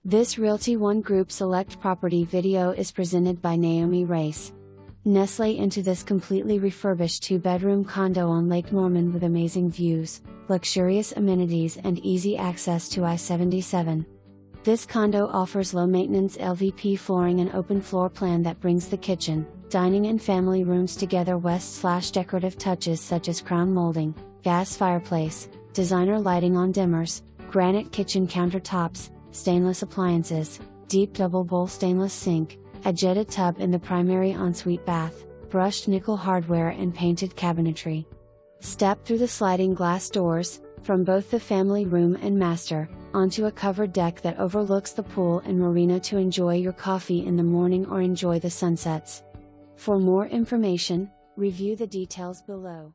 This Realty ONE Group Select property video is presented by Naomi Race. Nestle into this completely refurbished 2-bedroom condo on Lake Norman with amazing views, luxurious amenities and easy access to I-77. This condo offers low-maintenance LVP flooring and open floor plan that brings the kitchen, dining and family rooms together. Decorative touches such as crown molding, gas fireplace, designer lighting on dimmers, granite kitchen countertops, stainless appliances, deep double bowl stainless sink, a jetted tub in the primary ensuite bath, brushed nickel hardware and painted cabinetry. Step through the sliding glass doors, from both the family room and master, onto a covered deck that overlooks the pool and marina to enjoy your coffee in the morning or enjoy the sunsets. For more information, review the details below.